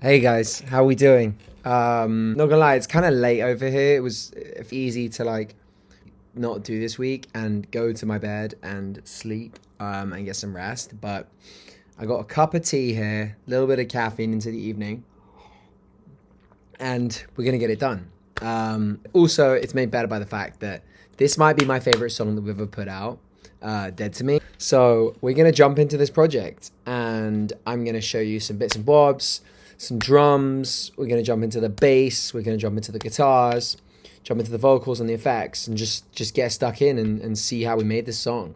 Hey guys, how we doing? Not gonna lie, it's kind of late over here. It was easy to like not do this week and go to my bed and sleep and get some rest. But I got a cup of tea here, a little bit of caffeine into the evening, and we're gonna get it done. Also, it's made better by the fact that this might be my favorite song that we've ever put out, Dead to Me. So we're gonna jump into this project, and I'm gonna show you some bits and bobs, some drums. We're gonna jump into the bass. We're gonna jump into the guitars, jump into the vocals and the effects, and just get stuck in and see how we made this song.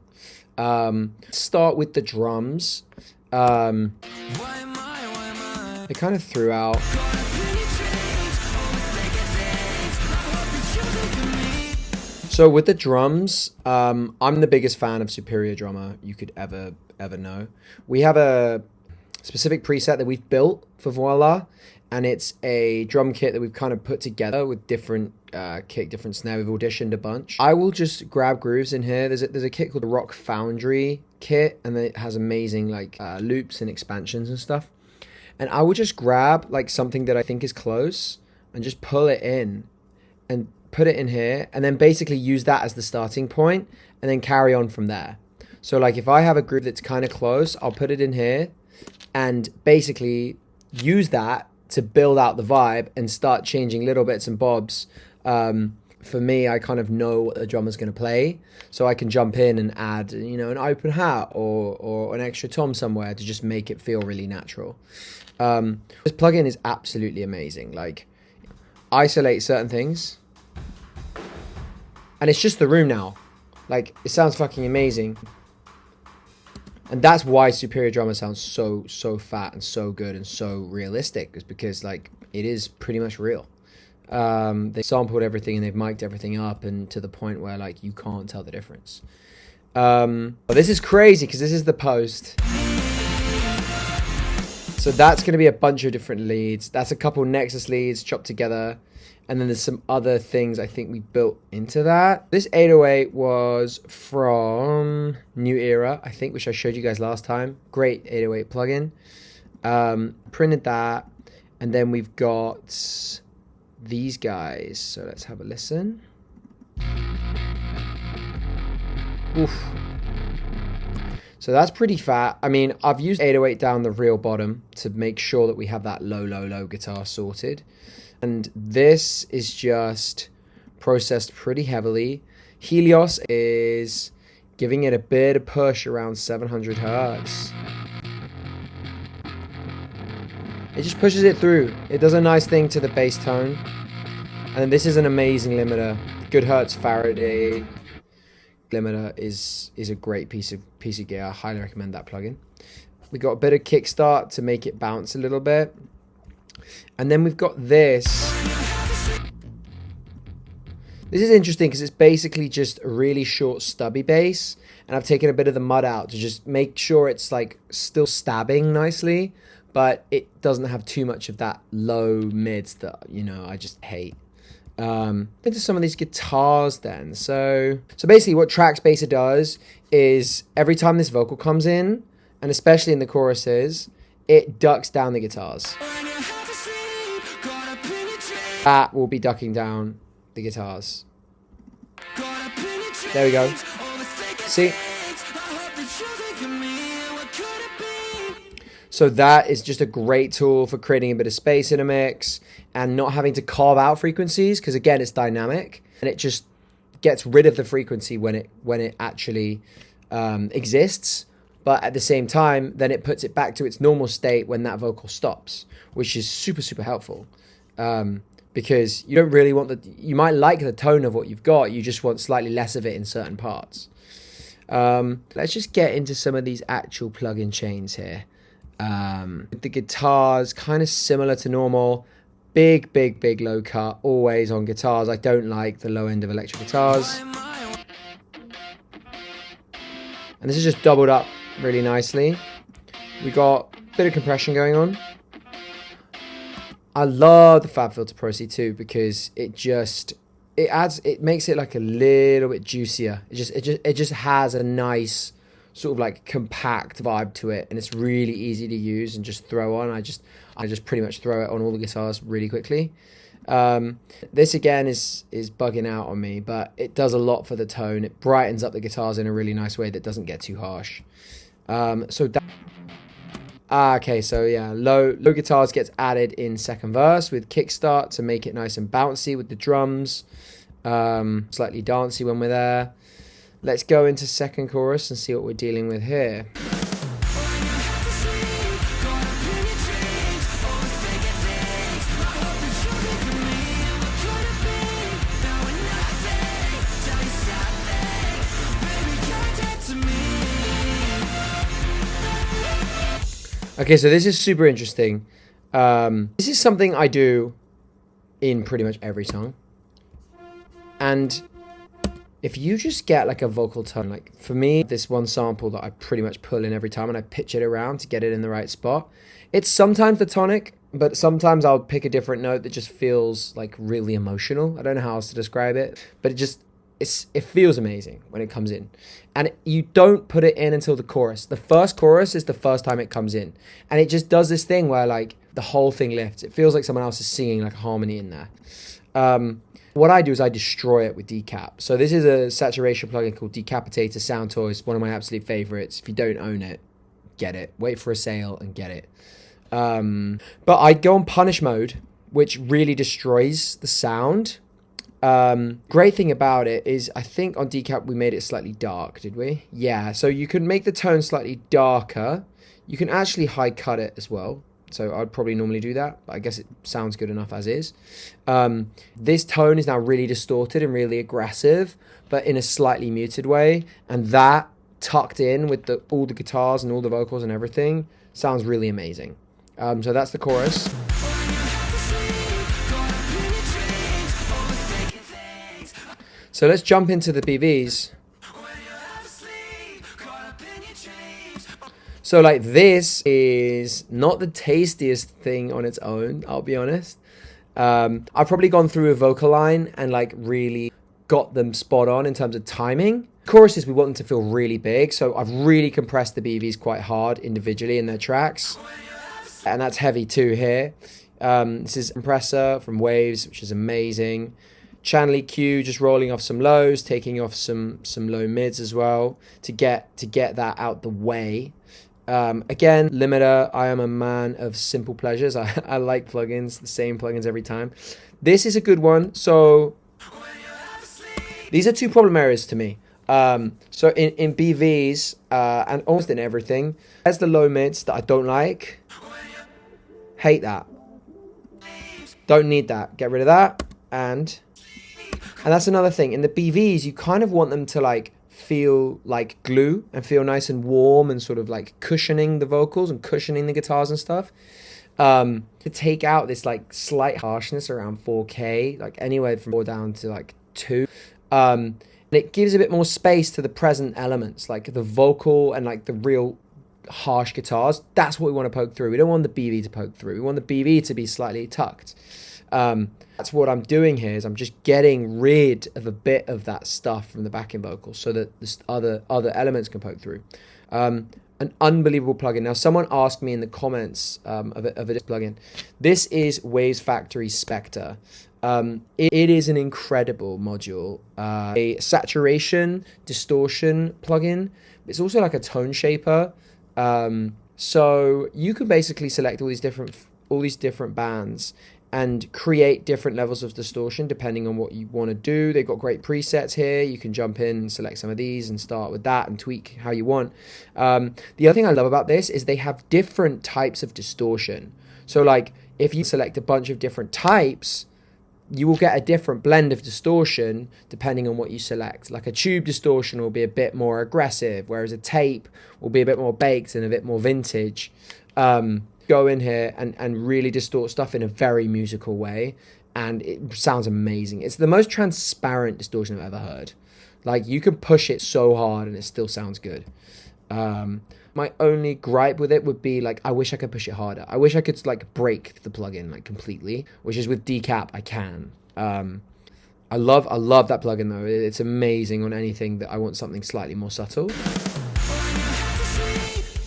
Start with the drums. I kind of threw out. So with the drums, I'm the biggest fan of Superior Drummer you could ever know. We have a specific preset that we've built for VOILÀ, and it's a drum kit that we've kind of put together with different kick, different snare. We've auditioned a bunch. I will just grab grooves in here. There's a kit called the Rock Foundry kit, and it has amazing like loops and expansions and stuff. And I will just grab like something that I think is close and just pull it in and put it in here, and then basically use that as the starting point and then carry on from there. So like if I have a groove that's kind of close, I'll put it in here and basically use that to build out the vibe and start changing little bits and bobs. For me, I kind of know what the drummer's going to play, so I can jump in and add, you know, an open hat or an extra tom somewhere to just make it feel really natural. This plugin is absolutely amazing. Like, isolate certain things, and it's just the room now. Like, it sounds fucking amazing. And that's why Superior Drummer sounds so fat and so good and so realistic, is because like it is pretty much real. They sampled everything and they've mic'd everything up, and to the point where like you can't tell the difference. But this is crazy because this is the post. So that's going to be a bunch of different leads. That's a couple Nexus leads chopped together. And then there's some other things I think we built into that. This 808 was from New Era, I think, which I showed you guys last time. Great 808 plugin. Printed that. And then we've got these guys. So let's have a listen. Oof. So that's pretty fat. I mean, I've used 808 down the real bottom to make sure that we have that low guitar sorted. And this is just processed pretty heavily. Helios is giving it a bit of push around 700 hertz. It just pushes it through. It does a nice thing to the bass tone. And this is an amazing limiter. Good Hertz Faraday limiter is a great piece of gear. I highly recommend that plugin. We got a bit of kickstart to make it bounce a little bit. And then we've got this. This is interesting because it's basically just a really short stubby bass, and I've taken a bit of the mud out to just make sure it's like still stabbing nicely, but it doesn't have too much of that low mids that, you know, I just hate. Into some of these guitars then. So basically what Trackspacer does is every time this vocal comes in, and especially in the choruses, it ducks down the guitars. That will be ducking down the guitars. There we go. See? So that is just a great tool for creating a bit of space in a mix and not having to carve out frequencies, because again, it's dynamic and it just gets rid of the frequency when it actually exists. But at the same time, then it puts it back to its normal state when that vocal stops, which is super helpful. Because you don't really want you might like the tone of what you've got, you just want slightly less of it in certain parts. Let's just get into some of these actual plug-in chains here. The guitars, kind of similar to normal. Big low cut, always on guitars. I don't like the low end of electric guitars. And this is just doubled up really nicely. We got a bit of compression going on. I love the FabFilter Pro C2 because it makes it like a little bit juicier. It just has a nice sort of like compact vibe to it, and it's really easy to use and just throw on. I just pretty much throw it on all the guitars really quickly. This again is bugging out on me, but it does a lot for the tone. It brightens up the guitars in a really nice way that doesn't get too harsh. Okay, so yeah, low guitars gets added in second verse with kickstart to make it nice and bouncy with the drums. Slightly dancey when we're there. Let's go into second chorus and see what we're dealing with here. Okay, so this is super interesting. This is something I do in pretty much every song. And if you just get like a vocal tone, like for me, this one sample that I pretty much pull in every time and I pitch it around to get it in the right spot. It's sometimes the tonic, but sometimes I'll pick a different note that just feels like really emotional. I don't know how else to describe it, but it feels amazing when it comes in. And you don't put it in until the chorus. The first chorus is the first time it comes in. And it just does this thing where like the whole thing lifts. It feels like someone else is singing like a harmony in there. What I do is I destroy it with decap. So this is a saturation plugin called Decapitator Sound Toys. One of my absolute favorites. If you don't own it, get it. Wait for a sale and get it. But I go on punish mode, which really destroys the sound. Great thing about it is I think on decap we made it slightly dark, did we? Yeah, so you can make the tone slightly darker. You can actually high cut it as well. So I'd probably normally do that, but I guess it sounds good enough as is. This tone is now really distorted and really aggressive, but in a slightly muted way. And that tucked in with all the guitars and all the vocals and everything sounds really amazing. So that's the chorus. So let's jump into the BVs. So like this is not the tastiest thing on its own, I'll be honest. I've probably gone through a vocal line and like really got them spot on in terms of timing. Choruses, we want them to feel really big. So I've really compressed the BVs quite hard individually in their tracks. And that's heavy too here. This is Compressor from Waves, which is amazing. Channel EQ, just rolling off some lows, taking off some low mids as well to get that out the way. Again, limiter, I am a man of simple pleasures. I like plugins, the same plugins every time. This is a good one. So these are two problem areas to me. So in BVs and almost in everything, there's the low mids that I don't like. Hate that. Don't need that. Get rid of that. And that's another thing. In the BVs, you kind of want them to like feel like glue and feel nice and warm and sort of like cushioning the vocals and cushioning the guitars and stuff. To take out this like slight harshness around 4K, like anywhere from 4 down to like 2. And it gives a bit more space to the present elements, like the vocal and like the real harsh guitars. That's what we want to poke through. We don't want the BV to poke through. We want the BV to be slightly tucked. That's what I'm doing here is I'm just getting rid of a bit of that stuff from the backing vocals so that the other elements can poke through. An unbelievable plugin. Now, someone asked me in the comments of this plugin. This is Waves Factory Spectre. It is an incredible module. A saturation distortion plugin. It's also like a tone shaper. So you can basically select all these different bands and create different levels of distortion depending on what you want to do. They've got great presets here. You can jump in and select some of these and start with that and tweak how you want. The other thing I love about this is they have different types of distortion. So like if you select a bunch of different types, you will get a different blend of distortion depending on what you select. Like a tube distortion will be a bit more aggressive, whereas a tape will be a bit more baked and a bit more vintage. Go in here and really distort stuff in a very musical way, and it sounds amazing. It's the most transparent distortion I've ever heard. Like you can push it so hard and it still sounds good. My only gripe with it would be like I wish I could push it harder. I wish I could like break the plugin like completely, which is with decap I can. I love that plugin though. It's amazing on anything that I want something slightly more subtle.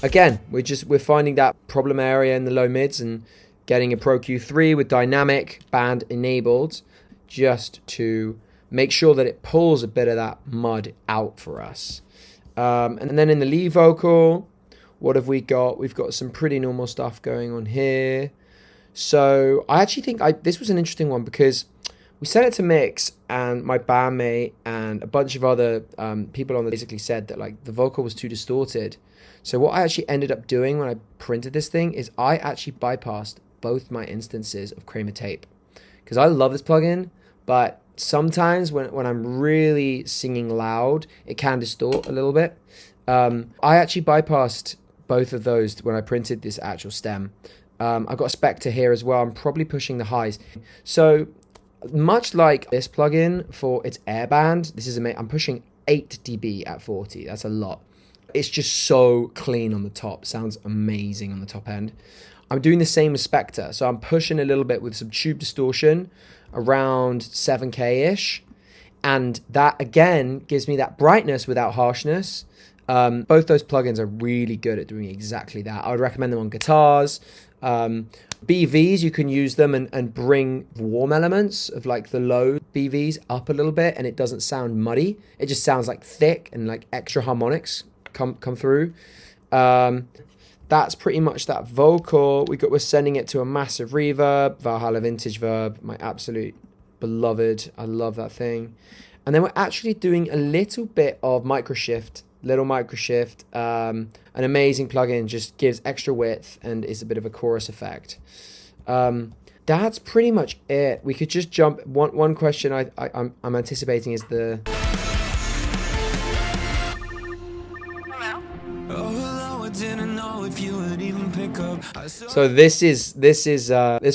Again, we're finding that problem area in the low mids, and getting a Pro Q3 with dynamic band enabled, just to make sure that it pulls a bit of that mud out for us. And then in the lead vocal, what have we got? We've got some pretty normal stuff going on here. So I actually think this was an interesting one, because we sent it to mix, and my bandmate and a bunch of other people on the basically said that like the vocal was too distorted. So what I actually ended up doing when I printed this thing is I actually bypassed both my instances of Kramer tape, because I love this plugin, but sometimes when I'm really singing loud, it can distort a little bit. I actually bypassed both of those when I printed this actual stem. I've got a Spectre here as well. I'm probably pushing the highs. So much like this plugin for its airband, this is amazing. I'm pushing 8 dB at 40. That's a lot. It's just so clean on the top. Sounds amazing on the top end. I'm doing the same with Spectre. So I'm pushing a little bit with some tube distortion around 7K-ish. And that, again, gives me that brightness without harshness. Both those plugins are really good at doing exactly that. I would recommend them on guitars. BVs, you can use them and bring warm elements of like the low BVs up a little bit, and it doesn't sound muddy. It just sounds like thick, and like extra harmonics come through. That's pretty much that vocal. We're sending it to a massive reverb, Valhalla Vintage Verb, my absolute beloved. I love that thing. And then we're actually doing a little bit of microshift. An amazing plugin, just gives extra width and is a bit of a chorus effect. That's pretty much it. We could just jump. One question I'm anticipating is the. So this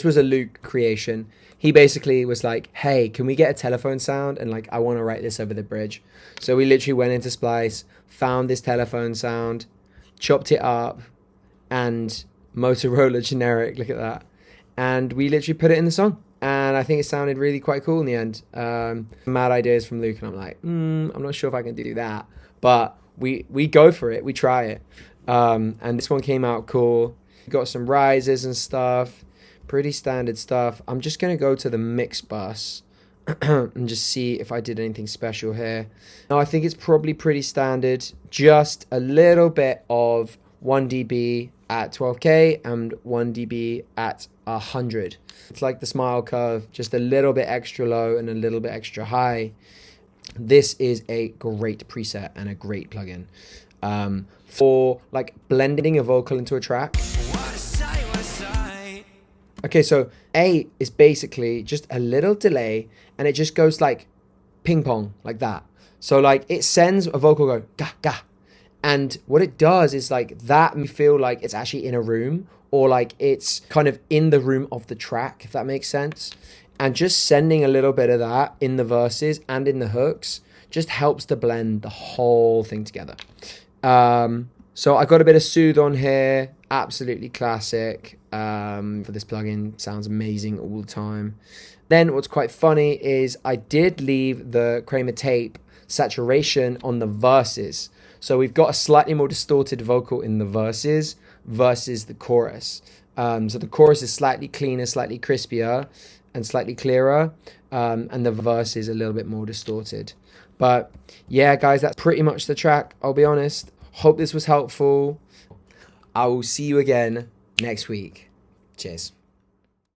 was a Luke creation. He basically was like, hey, can we get a telephone sound? And like, I want to write this over the bridge. So we literally went into Splice, found this telephone sound, chopped it up, and Motorola generic, look at that. And we literally put it in the song. And I think it sounded really quite cool in the end. Mad ideas from Luke, and I'm like, I'm not sure if I can do that. But we go for it, we try it. And this one came out cool. Got some rises and stuff. Pretty standard stuff. I'm just going to go to the mix bus and just see if I did anything special here. No, I think it's probably pretty standard. Just a little bit of 1 dB at 12K and 1 dB at 100. It's like the smile curve, just a little bit extra low and a little bit extra high. This is a great preset and a great plugin for like blending a vocal into a track. Okay, so A is basically just a little delay, and it just goes like ping pong, like that. So like it sends a vocal go ga ga, and what it does is like that you feel like it's actually in a room, or like it's kind of in the room of the track, if that makes sense. And just sending a little bit of that in the verses and in the hooks just helps to blend the whole thing together. So I got a bit of Soothe on here, absolutely classic. For this plugin, sounds amazing all the time. Then what's quite funny is I did leave the Kramer tape saturation on the verses. So we've got a slightly more distorted vocal in the verses versus the chorus. So the chorus is slightly cleaner, slightly crispier, and slightly clearer. And the verse is a little bit more distorted. But yeah, guys, that's pretty much the track, I'll be honest. Hope this was helpful. I will see you again next week. Cheers.